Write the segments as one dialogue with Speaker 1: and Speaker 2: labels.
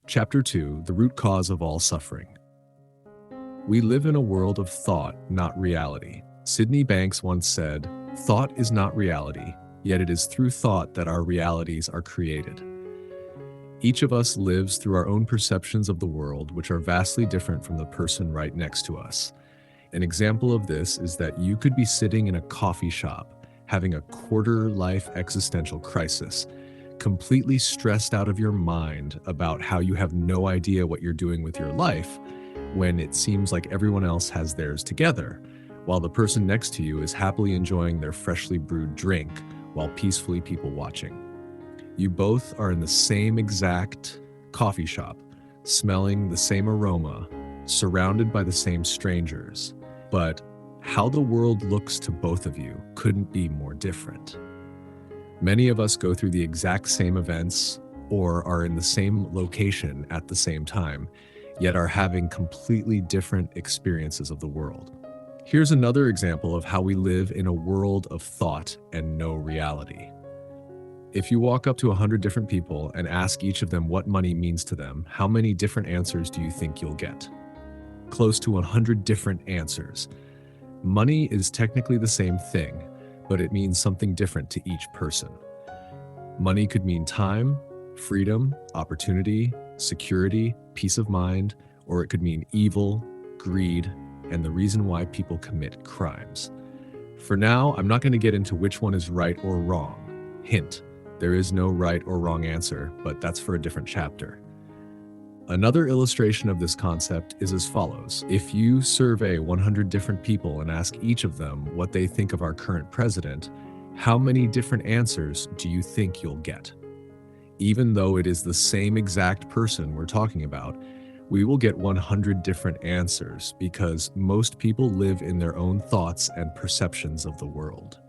Speaker 1: Chapter 2: The Root Cause of All Suffering. We live in a world of thought, not reality. Sydney Banks once said, "Thought is not reality, yet it is through thought that our realities are created." Each of us lives through our own perceptions of the world, which are vastly different from the person right next to us. An example of this is that you could be sitting in a coffee shop, having a quarter-life existential crisis, completely stressed out of your mind about how you have no idea what you're doing with your life, when it seems like everyone else has theirs together, while the person next to you is happily enjoying their freshly brewed drink while peacefully people watching. You both are in the same exact coffee shop, smelling the same aroma, surrounded by the same strangers, but how the world looks to both of you couldn't be more different. Many of us go through the exact same events or are in the same location at the same time, yet are having completely different experiences of the world. Here's another example of how we live in a world of thought and no reality. If you walk up to 100 different people and ask each of them what money means to them, how many different answers do you think you'll get? Close to 100 different answers. Money is technically the same thing, but it means something different to each person. Money could mean time, freedom, opportunity, security, peace of mind, or it could mean evil, greed, and the reason why people commit crimes. For now, I'm not going to get into which one is right or wrong. Hint, there is no right or wrong answer, but that's for a different chapter. Another illustration of this concept is as follows. If you survey 100 different people and ask each of them what they think of our current president, how many different answers do you think you'll get? Even though it is the same exact person we're talking about, we will get 100 different answers because most people live in their own thoughts and perceptions of the world.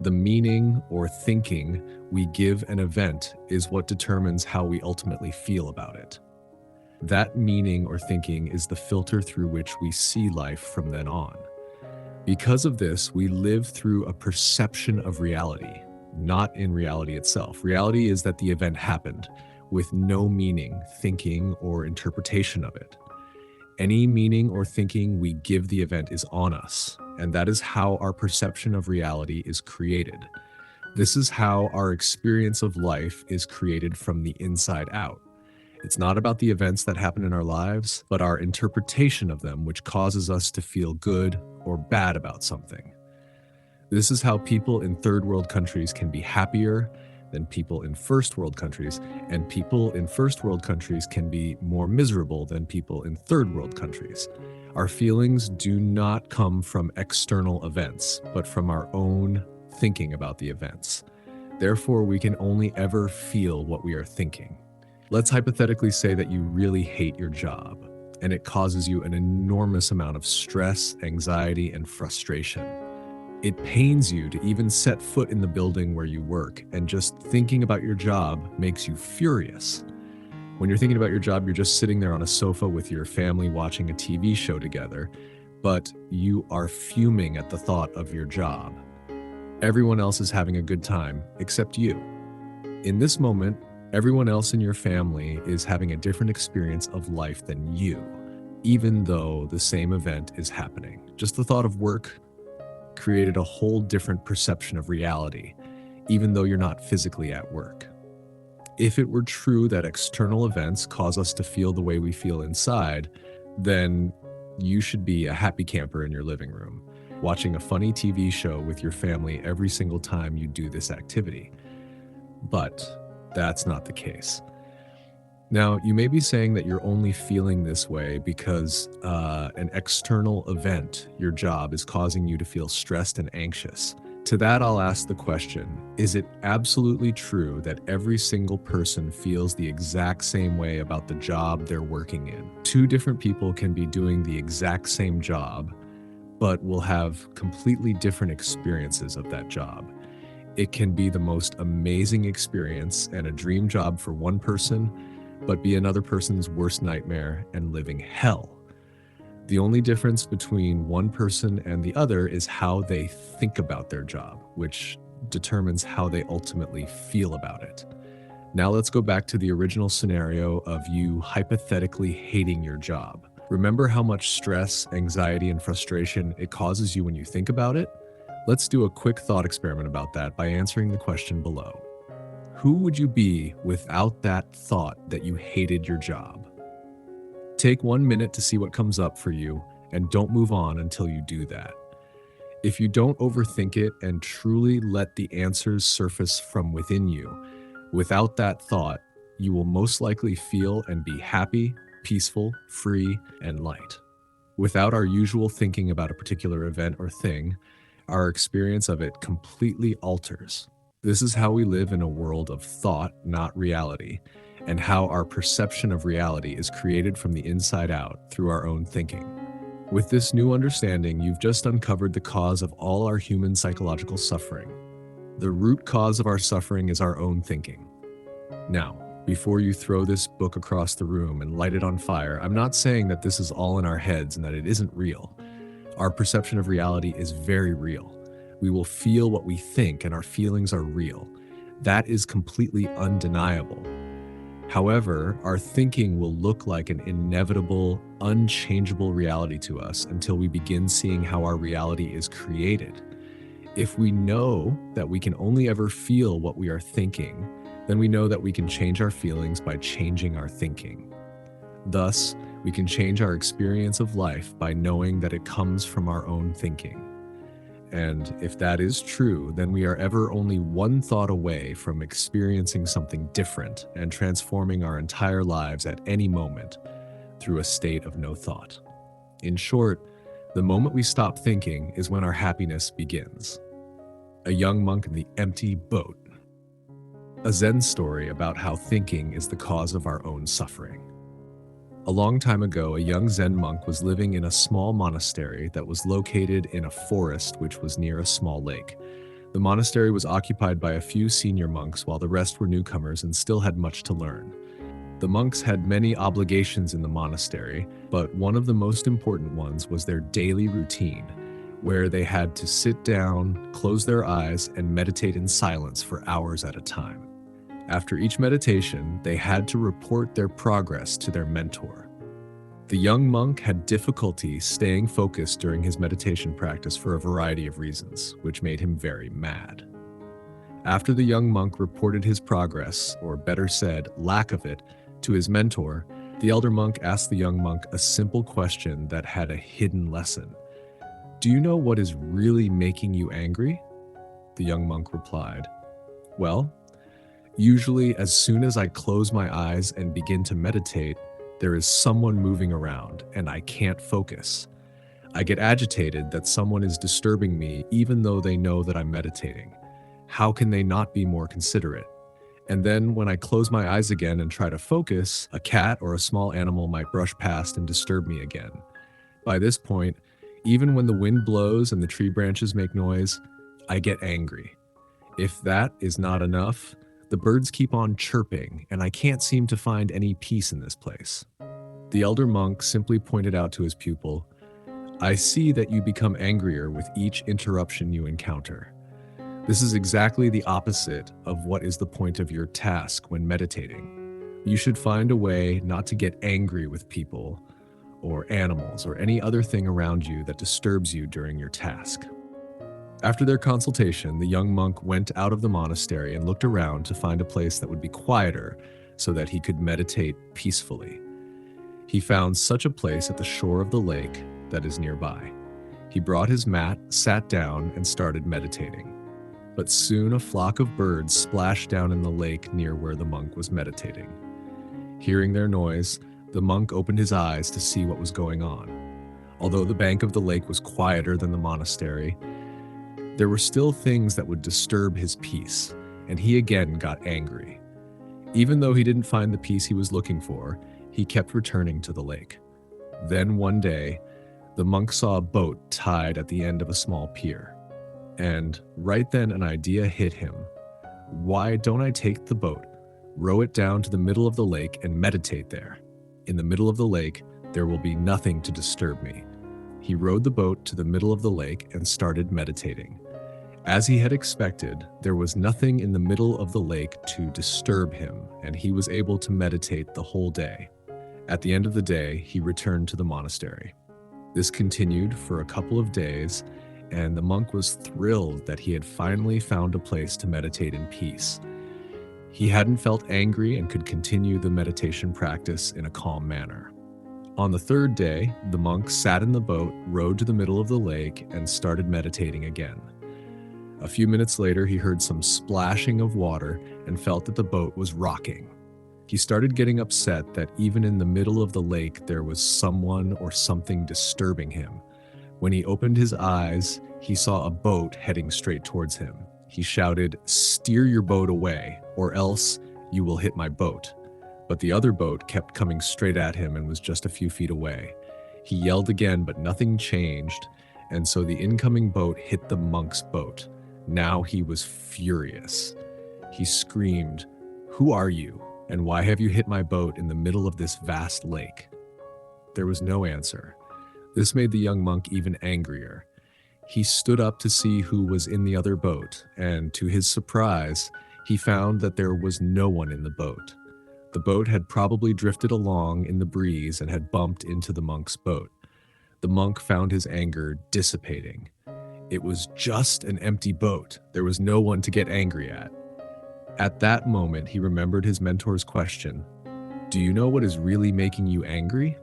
Speaker 1: The meaning or thinking we give an event is what determines how we ultimately feel about it. That meaning or thinking is the filter through which we see life from then on. Because of this, we live through a perception of reality, not in reality itself. Reality is that the event happened, with no meaning, thinking, or interpretation of it. Any meaning or thinking we give the event is on us, and that is how our perception of reality is created. This is how our experience of life is created from the inside out. It's not about the events that happen in our lives, but our interpretation of them, which causes us to feel good or bad about something. This is how people in third world countries can be happier than people in first world countries, and people in first world countries can be more miserable than people in third world countries. Our feelings do not come from external events, but from our own thinking about the events. Therefore, we can only ever feel what we are thinking. Let's hypothetically say that you really hate your job, and it causes you an enormous amount of stress, anxiety, and frustration. It pains you to even set foot in the building where you work, and just thinking about your job makes you furious. When you're thinking about your job, you're just sitting there on a sofa with your family watching a TV show together, but you are fuming at the thought of your job. Everyone else is having a good time, except you. In this moment, everyone else in your family is having a different experience of life than you, even though the same event is happening. Just the thought of work created a whole different perception of reality, even though you're not physically at work. If it were true that external events cause us to feel the way we feel inside, then you should be a happy camper in your living room, watching a funny TV show with your family every single time you do this activity. But that's not the case. Now, you may be saying that you're only feeling this way because an external event, your job, is causing you to feel stressed and anxious. To that, I'll ask the question, is it absolutely true that every single person feels the exact same way about the job they're working in? Two different people can be doing the exact same job, but will have completely different experiences of that job. It can be the most amazing experience and a dream job for one person, but be another person's worst nightmare and living hell. The only difference between one person and the other is how they think about their job, which determines how they ultimately feel about it. Now let's go back to the original scenario of you hypothetically hating your job. Remember how much stress, anxiety, and frustration it causes you when you think about it? Let's do a quick thought experiment about that by answering the question below. Who would you be without that thought that you hated your job? Take 1 minute to see what comes up for you, and don't move on until you do that. If you don't overthink it and truly let the answers surface from within you, without that thought, you will most likely feel and be happy, peaceful, free, and light. Without our usual thinking about a particular event or thing, our experience of it completely alters. This is how we live in a world of thought, not reality, and how our perception of reality is created from the inside out through our own thinking. With this new understanding, you've just uncovered the cause of all our human psychological suffering. The root cause of our suffering is our own thinking. Now, before you throw this book across the room and light it on fire, I'm not saying that this is all in our heads and that it isn't real. Our perception of reality is very real. We will feel what we think, and our feelings are real. That is completely undeniable. However, our thinking will look like an inevitable, unchangeable reality to us until we begin seeing how our reality is created. If we know that we can only ever feel what we are thinking, then we know that we can change our feelings by changing our thinking. Thus, we can change our experience of life by knowing that it comes from our own thinking. And if that is true, then we are ever only one thought away from experiencing something different and transforming our entire lives at any moment through a state of no thought. In short, the moment we stop thinking is when our happiness begins. A young monk in the empty boat. A Zen story about how thinking is the cause of our own suffering. A long time ago, a young Zen monk was living in a small monastery that was located in a forest which was near a small lake. The monastery was occupied by a few senior monks while the rest were newcomers and still had much to learn. The monks had many obligations in the monastery, but one of the most important ones was their daily routine, where they had to sit down, close their eyes, and meditate in silence for hours at a time. After each meditation, they had to report their progress to their mentor. The young monk had difficulty staying focused during his meditation practice for a variety of reasons, which made him very mad. After the young monk reported his progress, or better said, lack of it, to his mentor, the elder monk asked the young monk a simple question that had a hidden lesson. "Do you know what is really making you angry?" The young monk replied, "Well, usually as soon as I close my eyes and begin to meditate, there is someone moving around and I can't focus. I get agitated that someone is disturbing me even though they know that I'm meditating. How can they not be more considerate? And then when I close my eyes again and try to focus, a cat or a small animal might brush past and disturb me again. By this point, even when the wind blows and the tree branches make noise, I get angry. If that is not enough, the birds keep on chirping, and I can't seem to find any peace in this place." The elder monk simply pointed out to his pupil, "I see that you become angrier with each interruption you encounter. This is exactly the opposite of what is the point of your task when meditating. You should find a way not to get angry with people or animals or any other thing around you that disturbs you during your task." After their consultation, the young monk went out of the monastery and looked around to find a place that would be quieter so that he could meditate peacefully. He found such a place at the shore of the lake that is nearby. He brought his mat, sat down, and started meditating. But soon a flock of birds splashed down in the lake near where the monk was meditating. Hearing their noise, the monk opened his eyes to see what was going on. Although the bank of the lake was quieter than the monastery, there were still things that would disturb his peace, and he again got angry. Even though he didn't find the peace he was looking for, he kept returning to the lake. Then one day, the monk saw a boat tied at the end of a small pier. And right then an idea hit him. Why don't I take the boat, row it down to the middle of the lake, and meditate there? In the middle of the lake, there will be nothing to disturb me. He rowed the boat to the middle of the lake and started meditating. As he had expected, there was nothing in the middle of the lake to disturb him, and he was able to meditate the whole day. At the end of the day, he returned to the monastery. This continued for a couple of days, and the monk was thrilled that he had finally found a place to meditate in peace. He hadn't felt angry and could continue the meditation practice in a calm manner. On the third day, the monk sat in the boat, rowed to the middle of the lake, and started meditating again. A few minutes later, he heard some splashing of water and felt that the boat was rocking. He started getting upset that even in the middle of the lake, there was someone or something disturbing him. When he opened his eyes, he saw a boat heading straight towards him. He shouted, "Steer your boat away, or else you will hit my boat." But the other boat kept coming straight at him and was just a few feet away. He yelled again, but nothing changed, and so the incoming boat hit the monk's boat. Now he was furious. He screamed, "Who are you, and why have you hit my boat in the middle of this vast lake?" There was no answer. This made the young monk even angrier. He stood up to see who was in the other boat, and to his surprise, he found that there was no one in the boat. The boat had probably drifted along in the breeze and had bumped into the monk's boat. The monk found his anger dissipating. It was just an empty boat. There was no one to get angry at. At that moment, he remembered his mentor's question, "Do you know what is really making you angry?"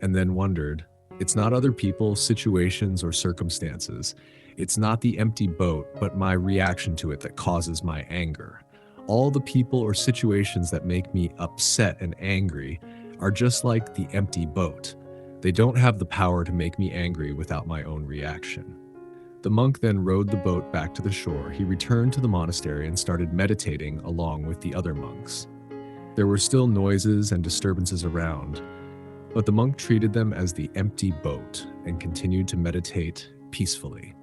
Speaker 1: And then wondered, it's not other people, situations, or circumstances. It's not the empty boat, but my reaction to it that causes my anger. All the people or situations that make me upset and angry are just like the empty boat. They don't have the power to make me angry without my own reaction. The monk then rowed the boat back to the shore. He returned to the monastery and started meditating along with the other monks. There were still noises and disturbances around, but the monk treated them as the empty boat and continued to meditate peacefully.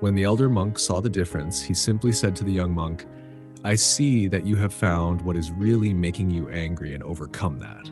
Speaker 1: When the elder monk saw the difference, he simply said to the young monk, "I see that you have found what is really making you angry and overcome that.